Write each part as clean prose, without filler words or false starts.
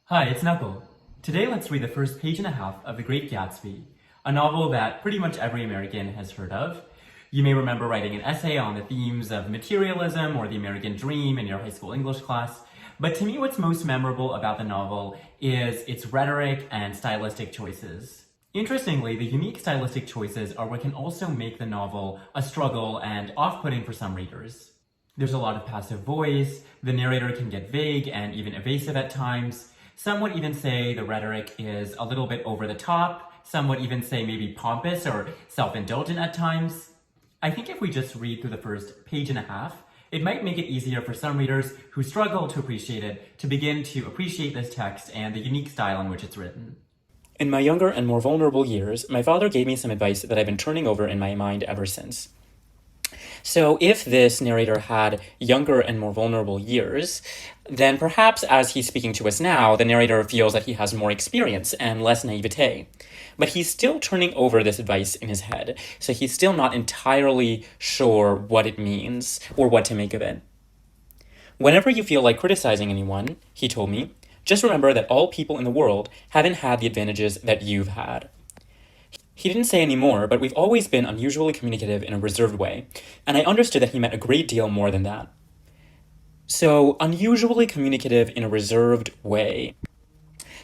Hi, it's Knuckle. Today let's read the first page and a half of The Great Gatsby, a novel that pretty much every American has heard of. You may remember writing an essay on the themes of materialism or the American dream in your high school English class, but to me what's most memorable about the novel is its rhetoric and stylistic choices. Interestingly, the unique stylistic choices are what can also make the novel a struggle and off-putting for some readers. There's a lot of passive voice, the narrator can get vague and even evasive at times. Some would even say the rhetoric is a little bit over the top. Some would even say maybe pompous or self-indulgent at times. I think if we just read through the first page and a half, it might make it easier for some readers who struggle to appreciate it to begin to appreciate this text and the unique style in which it's written. In my younger and more vulnerable years, my father gave me some advice that I've been turning over in my mind ever since. So if this narrator had younger and more vulnerable years, then perhaps as he's speaking to us now, the narrator feels that he has more experience and less naivete. But he's still turning over this advice in his head, so he's still not entirely sure what it means or what to make of it. Whenever you feel like criticizing anyone, he told me, just remember that all people in the world haven't had the advantages that you've had. He didn't say any more, but we've always been unusually communicative in a reserved way, and I understood that he meant a great deal more than that. So, unusually communicative in a reserved way.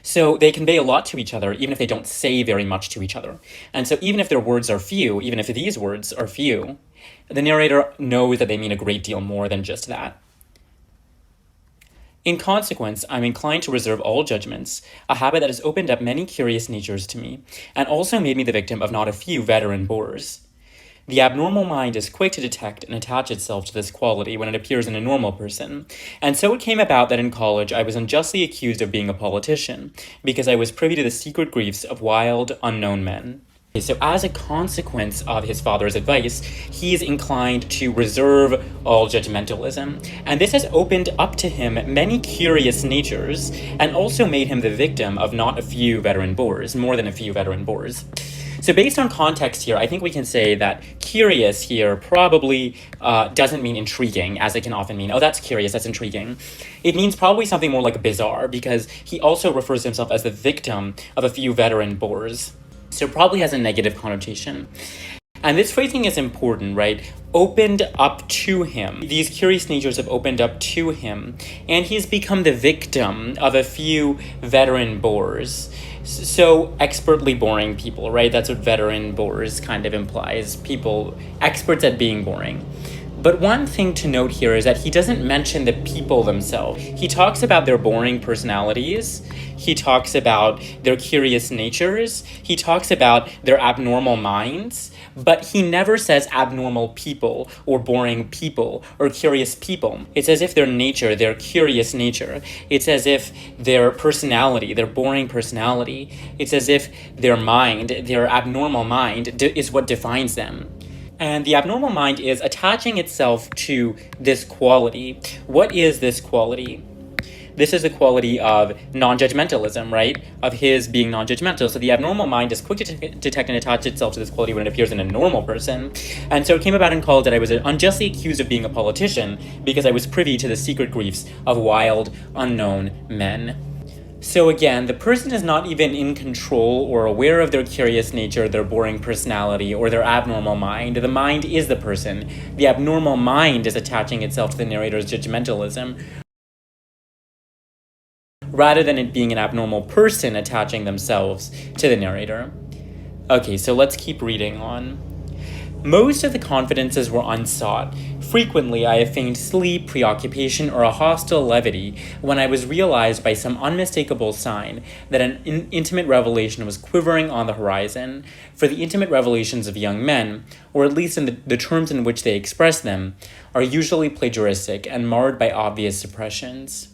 So they convey a lot to each other, even if they don't say very much to each other. And so even if their words are few, even if these words are few, the narrator knows that they mean a great deal more than just that. In consequence, I'm inclined to reserve all judgments, a habit that has opened up many curious natures to me, and also made me the victim of not a few veteran bores. The abnormal mind is quick to detect and attach itself to this quality when it appears in a normal person, and so it came about that in college I was unjustly accused of being a politician, because I was privy to the secret griefs of wild, unknown men. So as a consequence of his father's advice, he is inclined to reserve all judgmentalism. And this has opened up to him many curious natures and also made him the victim of not a few veteran bores, more than a few veteran bores. So based on context here, I think we can say that curious here probably doesn't mean intriguing, as it can often mean. Oh, that's curious, that's intriguing. It means probably something more like bizarre, because he also refers to himself as the victim of a few veteran bores. So probably has a negative connotation. And this phrasing is important, right? Opened up to him. These curious natures have opened up to him, and he's become the victim of a few veteran bores. So expertly boring people, right? That's what veteran bores kind of implies. People, experts at being boring. But one thing to note here is that he doesn't mention the people themselves. He talks about their boring personalities. He talks about their curious natures. He talks about their abnormal minds. But he never says abnormal people or boring people or curious people. It's as if their nature, their curious nature, it's as if their personality, their boring personality, it's as if their mind, their abnormal mind is what defines them. And the abnormal mind is attaching itself to this quality. What is this quality? This is the quality of non-judgmentalism, right? Of his being non-judgmental. So the abnormal mind is quick to detect and attach itself to this quality when it appears in a normal person. And so it came about in college that I was unjustly accused of being a politician because I was privy to the secret griefs of wild, unknown men. So again, the person is not even in control or aware of their curious nature, their boring personality, or their abnormal mind. The mind is the person. The abnormal mind is attaching itself to the narrator's judgmentalism, rather than it being an abnormal person attaching themselves to the narrator. Okay, so let's keep reading on. Most of the confidences were unsought. Frequently, I have feigned sleep, preoccupation, or a hostile levity when I was realized by some unmistakable sign that an intimate revelation was quivering on the horizon. For the intimate revelations of young men, or at least in the terms in which they express them, are usually plagiaristic and marred by obvious suppressions.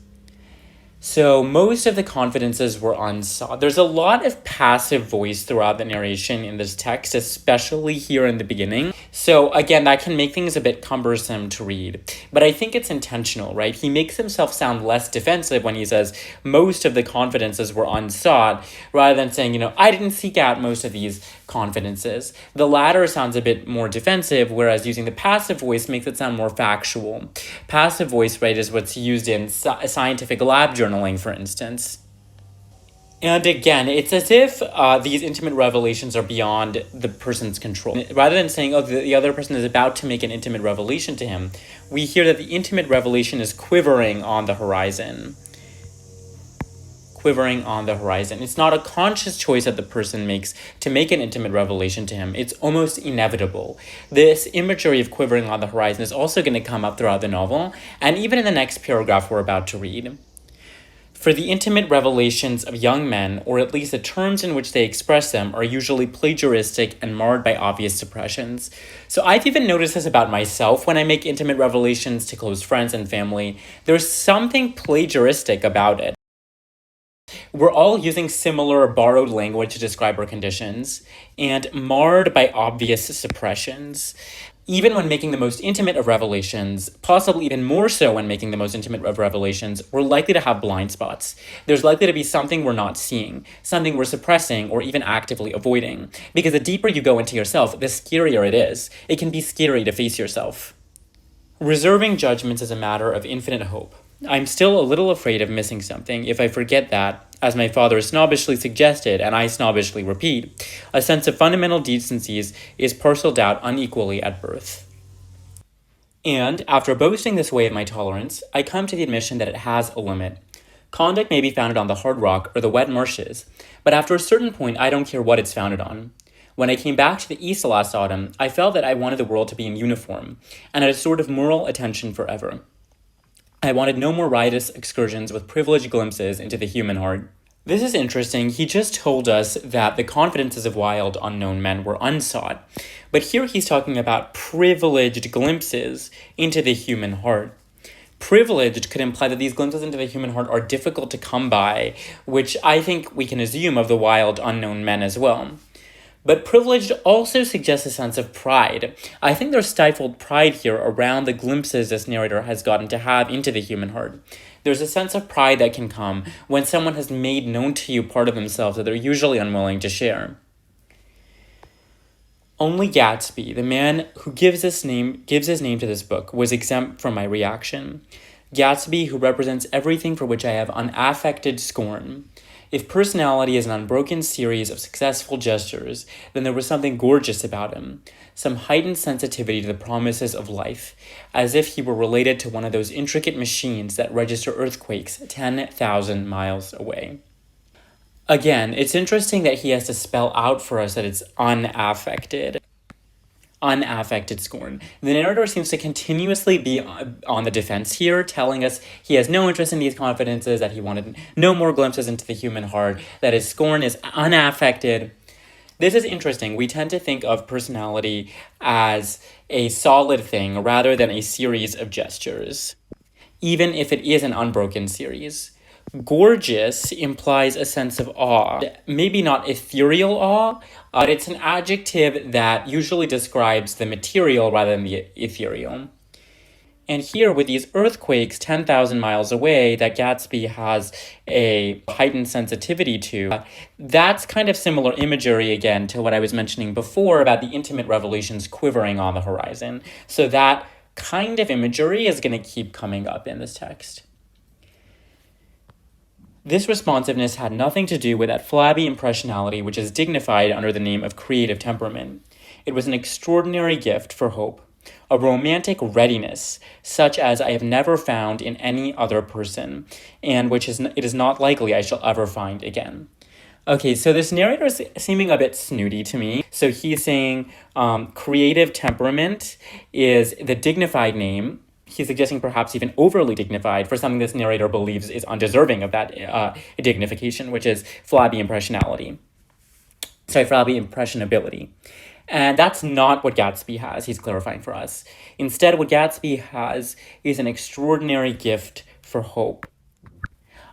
So most of the confidences were unsought. There's a lot of passive voice throughout the narration in this text, especially here in the beginning. So again, that can make things a bit cumbersome to read. But I think it's intentional, right? He makes himself sound less defensive when he says most of the confidences were unsought, rather than saying, I didn't seek out most of these confidences. The latter sounds a bit more defensive, whereas using the passive voice makes it sound more factual. Passive voice, right, is what's used in scientific lab journals, for instance. And again, it's as if these intimate revelations are beyond the person's control. Rather than saying, oh, the other person is about to make an intimate revelation to him, we hear that the intimate revelation is quivering on the horizon. Quivering on the horizon. It's not a conscious choice that the person makes to make an intimate revelation to him. It's almost inevitable. This imagery of quivering on the horizon is also going to come up throughout the novel, and even in the next paragraph we're about to read. For the intimate revelations of young men, or at least the terms in which they express them, are usually plagiaristic and marred by obvious suppressions. So I've even noticed this about myself when I make intimate revelations to close friends and family. There's something plagiaristic about it. We're all using similar borrowed language to describe our conditions, and marred by obvious suppressions. Even when making the most intimate of revelations, possibly even more so when making the most intimate of revelations, we're likely to have blind spots. There's likely to be something we're not seeing, something we're suppressing or even actively avoiding. Because the deeper you go into yourself, the scarier it is. It can be scary to face yourself. Reserving judgments is a matter of infinite hope. I'm still a little afraid of missing something if I forget that, as my father snobbishly suggested, and I snobbishly repeat, a sense of fundamental decencies is parceled out unequally at birth. And, after boasting this way of my tolerance, I come to the admission that it has a limit. Conduct may be founded on the hard rock or the wet marshes, but after a certain point I don't care what it's founded on. When I came back to the East last autumn, I felt that I wanted the world to be in uniform, and had a sort of moral attention forever. I wanted no more riotous excursions with privileged glimpses into the human heart. This is interesting. He just told us that the confidences of wild, unknown men were unsought. But here he's talking about privileged glimpses into the human heart. Privileged could imply that these glimpses into the human heart are difficult to come by, which I think we can assume of the wild, unknown men as well. But privileged also suggests a sense of pride. I think there's stifled pride here around the glimpses this narrator has gotten to have into the human heart. There's a sense of pride that can come when someone has made known to you part of themselves that they're usually unwilling to share. Only Gatsby, the man who gives his name to this book, was exempt from my reaction. Gatsby, who represents everything for which I have unaffected scorn. If personality is an unbroken series of successful gestures, then there was something gorgeous about him, some heightened sensitivity to the promises of life, as if he were related to one of those intricate machines that register earthquakes 10,000 miles away. Again, it's interesting that he has to spell out for us that it's unaffected scorn. The narrator seems to continuously be on the defense here, telling us he has no interest in these confidences, that he wanted no more glimpses into the human heart, that his scorn is unaffected. This is interesting. We tend to think of personality as a solid thing rather than a series of gestures, even if it is an unbroken series. Gorgeous implies a sense of awe, maybe not ethereal awe, but it's an adjective that usually describes the material rather than the ethereal. And here, with these earthquakes 10,000 miles away that Gatsby has a heightened sensitivity to, that's kind of similar imagery again to what I was mentioning before about the intimate revelations quivering on the horizon. So that kind of imagery is going to keep coming up in this text. This responsiveness had nothing to do with that flabby impressionality which is dignified under the name of creative temperament. It was an extraordinary gift for hope, a romantic readiness such as I have never found in any other person, and which it is not likely I shall ever find again. Okay, so this narrator is seeming a bit snooty to me. So he's saying creative temperament is the dignified name. He's suggesting perhaps even overly dignified for something this narrator believes is undeserving of that dignification, which is flabby impressionability. And that's not what Gatsby has, he's clarifying for us. Instead, what Gatsby has is an extraordinary gift for hope,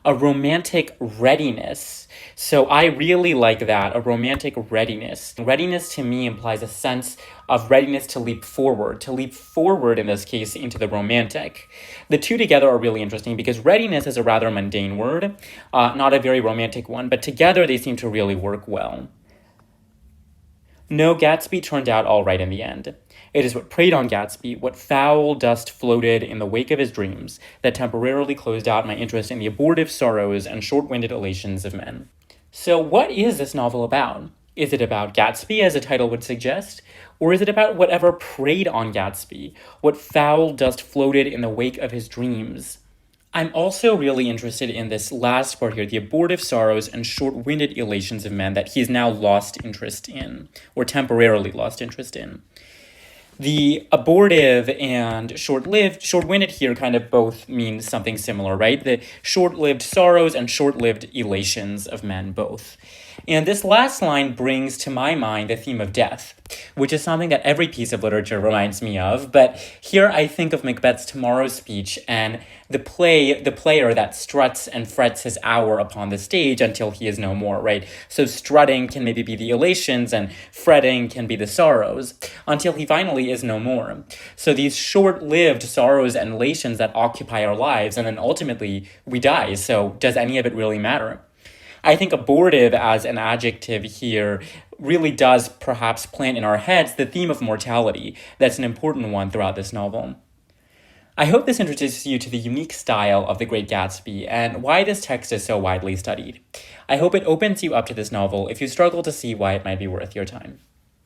a romantic readiness. So I really like that, a romantic readiness. Readiness to me implies a sense of readiness to leap forward in this case into the romantic. The two together are really interesting because readiness is a rather mundane word, not a very romantic one, but together they seem to really work well. No, Gatsby turned out all right in the end. It is what preyed on Gatsby, what foul dust floated in the wake of his dreams, that temporarily closed out my interest in the abortive sorrows and short-winded elations of men. So, what is this novel about? Is it about Gatsby, as the title would suggest? Or is it about whatever preyed on Gatsby? What foul dust floated in the wake of his dreams? I'm also really interested in this last part here, the abortive sorrows and short-winded elations of men that he's now lost interest in, or temporarily lost interest in. The abortive and short-winded here kind of both mean something similar, right? The short-lived sorrows and short-lived elations of men both. And this last line brings to my mind the theme of death, which is something that every piece of literature reminds me of. But here I think of Macbeth's Tomorrow's Speech and the player that struts and frets his hour upon the stage until he is no more, right? So strutting can maybe be the elations and fretting can be the sorrows until he finally is no more. So these short-lived sorrows and elations that occupy our lives, and then ultimately we die. So does any of it really matter? I think abortive as an adjective here really does perhaps plant in our heads the theme of mortality. That's an important one throughout this novel. I hope this introduces you to the unique style of The Great Gatsby and why this text is so widely studied. I hope it opens you up to this novel if you struggle to see why it might be worth your time.